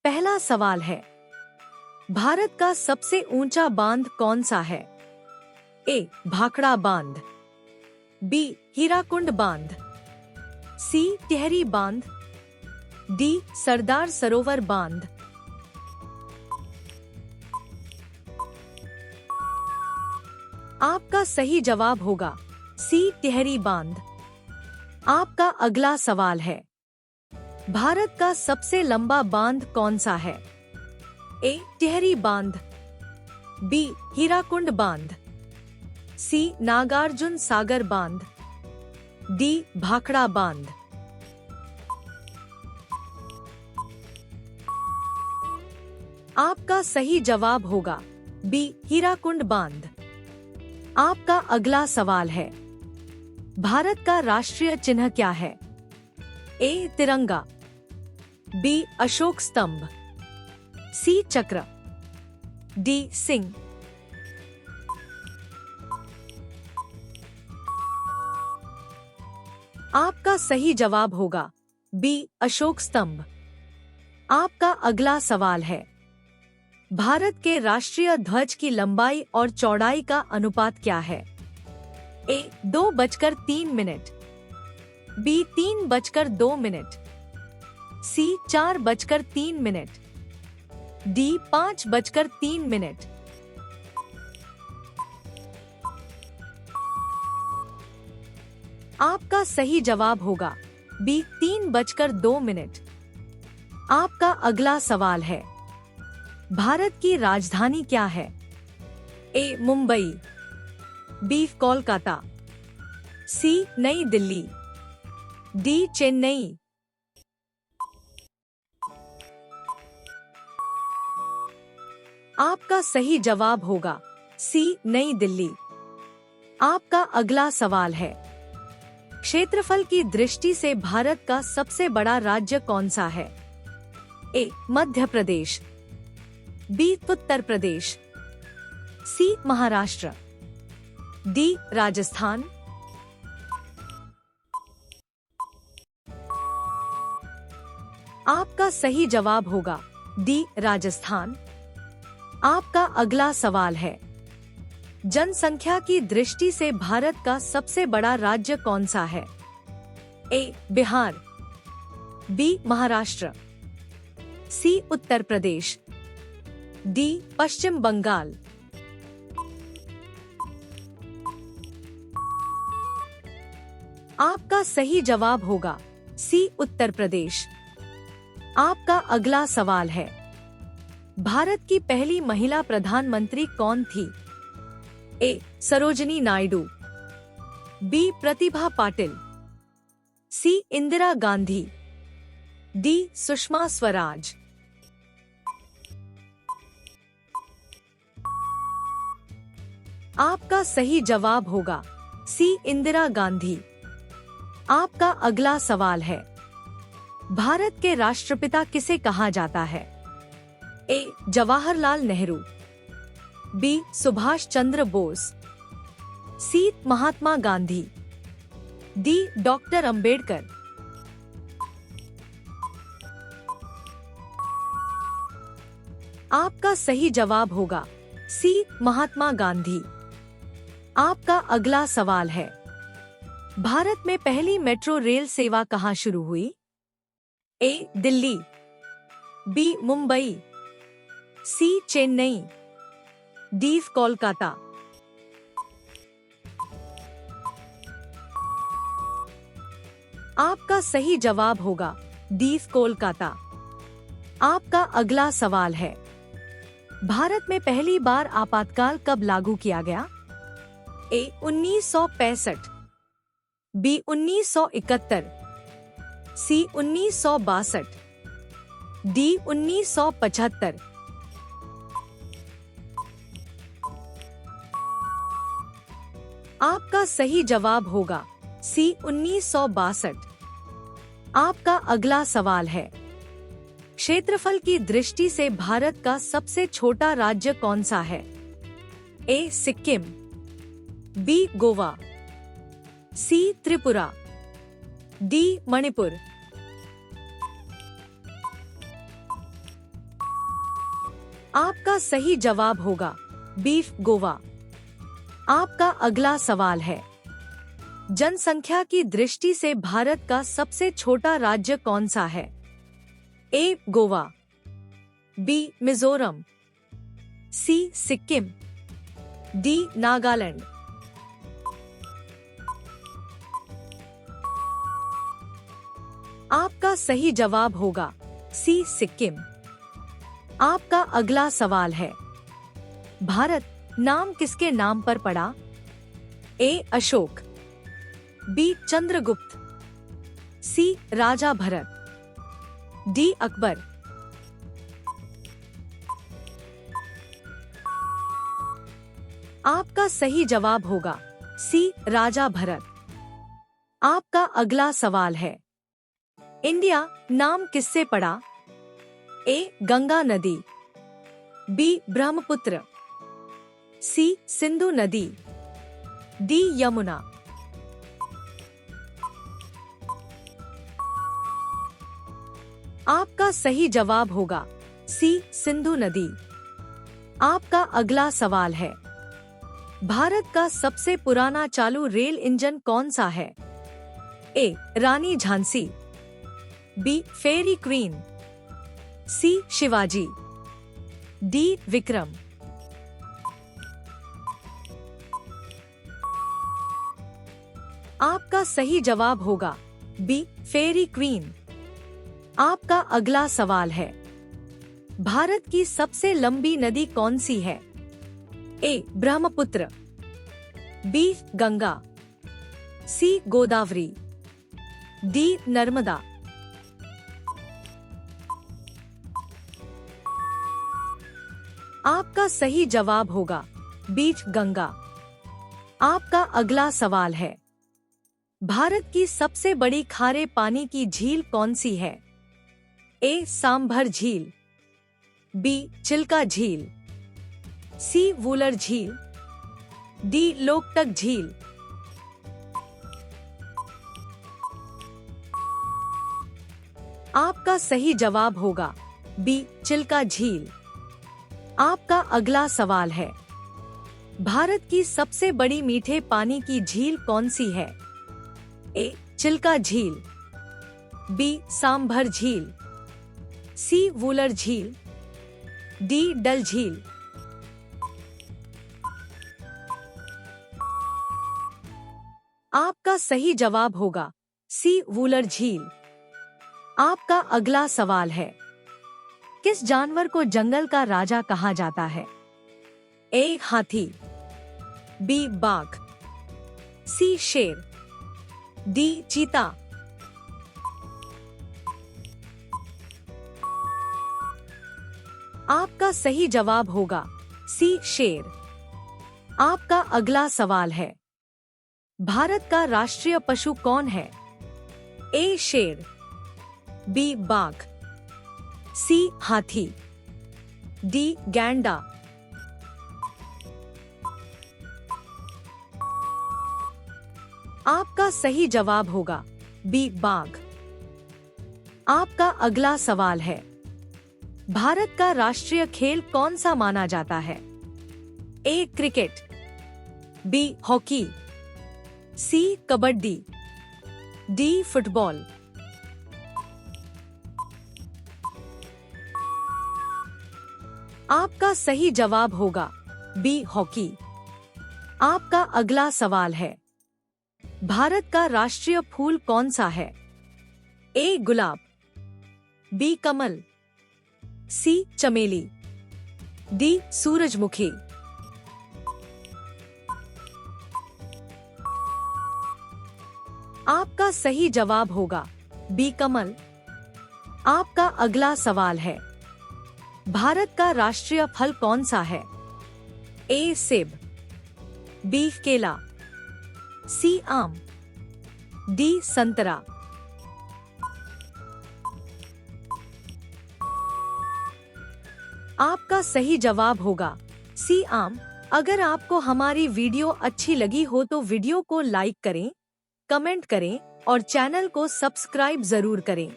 पहला सवाल है, भारत का सबसे ऊंचा बांध कौन सा है? ए. भाखड़ा बांध, बी. हीराकुंड बांध, सी. टिहरी बांध, डी. सरदार सरोवर बांध। आपका सही जवाब होगा सी. टिहरी बांध। आपका अगला सवाल है, भारत का सबसे लंबा बांध कौन सा है? ए. टिहरी बांध, बी. हीराकुंड बांध, सी. नागार्जुन सागर बांध, डी. भाखड़ा बांध। आपका सही जवाब होगा बी. हीराकुंड बांध। आपका अगला सवाल है, भारत का राष्ट्रीय चिन्ह क्या है? ए. तिरंगा, बी. अशोक स्तंभ, सी. चक्र, डी. सिंह। आपका सही जवाब होगा बी. अशोक स्तंभ। आपका अगला सवाल है, भारत के राष्ट्रीय ध्वज की लंबाई और चौड़ाई का अनुपात क्या है? ए. 2:03, बी. 3:02, सी. 4:03, डी. 5:03। आपका सही जवाब होगा बी. 3:02। आपका अगला सवाल है, भारत की राजधानी क्या है? ए. मुंबई, बी. कोलकाता, सी. नई दिल्ली, डी. चेन्नई। आपका सही जवाब होगा सी. नई दिल्ली। आपका अगला सवाल है, क्षेत्रफल की दृष्टि से भारत का सबसे बड़ा राज्य कौन सा है? ए. मध्य प्रदेश, बी. उत्तर प्रदेश, सी. महाराष्ट्र, डी. राजस्थान। आपका सही जवाब होगा डी. राजस्थान। आपका अगला सवाल है, जनसंख्या की दृष्टि से भारत का सबसे बड़ा राज्य कौन सा है? ए. बिहार, बी. महाराष्ट्र, सी. उत्तर प्रदेश, डी. पश्चिम बंगाल। आपका सही जवाब होगा सी. उत्तर प्रदेश। आपका अगला सवाल है, भारत की पहली महिला प्रधानमंत्री कौन थी? ए. सरोजिनी नायडू, बी. प्रतिभा पाटिल, सी. इंदिरा गांधी, डी. सुषमा स्वराज। आपका सही जवाब होगा सी. इंदिरा गांधी। आपका अगला सवाल है, भारत के राष्ट्रपिता किसे कहा जाता है? ए. जवाहरलाल नेहरू, बी. सुभाष चंद्र बोस, सी. महात्मा गांधी, डी. डॉक्टर अंबेडकर। आपका सही जवाब होगा सी. महात्मा गांधी। आपका अगला सवाल है, भारत में पहली मेट्रो रेल सेवा कहाँ शुरू हुई? ए. दिल्ली, बी. मुंबई, सी. चेन्नई, डी. कोलकाता। आपका सही जवाब होगा डी. कोलकाता। आपका अगला सवाल है, भारत में पहली बार आपातकाल कब लागू किया गया? ए. 1965, बी. 1971, सी. 1962, डी. 1975। आपका सही जवाब होगा सी. 1962। आपका अगला सवाल है, क्षेत्रफल की दृष्टि से भारत का सबसे छोटा राज्य कौन सा है? ए. सिक्किम, बी. गोवा, सी. त्रिपुरा, डी. मणिपुर। आपका सही जवाब होगा बीफ गोवा। आपका अगला सवाल है, जनसंख्या की दृष्टि से भारत का सबसे छोटा राज्य कौन सा है? ए गोवा, बी मिजोरम, सी सिक्किम, डी नागालैंड। आपका सही जवाब होगा सी सिक्किम। आपका अगला सवाल है, भारत नाम किसके नाम पर पड़ा? ए अशोक, बी चंद्रगुप्त, सी राजा भरत, डी अकबर। आपका सही जवाब होगा सी राजा भरत। आपका अगला सवाल है, इंडिया नाम किससे पड़ा? ए गंगा नदी, बी ब्रह्मपुत्र, सी सिंधु नदी, डी यमुना। आपका सही जवाब होगा सी सिंधु नदी। आपका अगला सवाल है, भारत का सबसे पुराना चालू रेल इंजन कौन सा है? ए रानी झांसी, बी फेरी क्वीन, सी शिवाजी, डी विक्रम। आपका सही जवाब होगा बी फेरी क्वीन। आपका अगला सवाल है, भारत की सबसे लंबी नदी कौन सी है? ए ब्रह्मपुत्र, बी गंगा, सी गोदावरी, डी नर्मदा। आपका सही जवाब होगा बी गंगा। आपका अगला सवाल है, भारत की सबसे बड़ी खारे पानी की झील कौन सी है? ए सांभर झील, बी चिल्का झील, सी वूलर झील, डी लोकटक झील। आपका सही जवाब होगा बी चिल्का झील। आपका अगला सवाल है, भारत की सबसे बड़ी मीठे पानी की झील कौन सी है? ए चिल्का झील, बी सांभर झील, सी वूलर झील, डी डल झील। आपका सही जवाब होगा सी वूलर झील। आपका अगला सवाल है, किस जानवर को जंगल का राजा कहा जाता है? ए हाथी, बी बाघ, सी शेर, डी चीता। आपका सही जवाब होगा सी शेर। आपका अगला सवाल है, भारत का राष्ट्रीय पशु कौन है? ए शेर, बी बाघ, सी हाथी, डी गैंडा। आपका सही जवाब होगा बी बाघ। आपका अगला सवाल है, भारत का राष्ट्रीय खेल कौन सा माना जाता है? ए क्रिकेट, बी हॉकी, सी कबड्डी, डी फुटबॉल। आपका सही जवाब होगा बी हॉकी। आपका अगला सवाल है, भारत का राष्ट्रीय फूल कौन सा है? ए गुलाब, बी कमल, सी चमेली, डी सूरजमुखी। आपका सही जवाब होगा बी कमल। आपका अगला सवाल है, भारत का राष्ट्रीय फल कौन सा है? ए सेब, बी केला, सी आम, डी संतरा। आपका सही जवाब होगा सी आम। अगर आपको हमारी वीडियो अच्छी लगी हो तो वीडियो को लाइक करें, कमेंट करें और चैनल को सब्सक्राइब जरूर करें।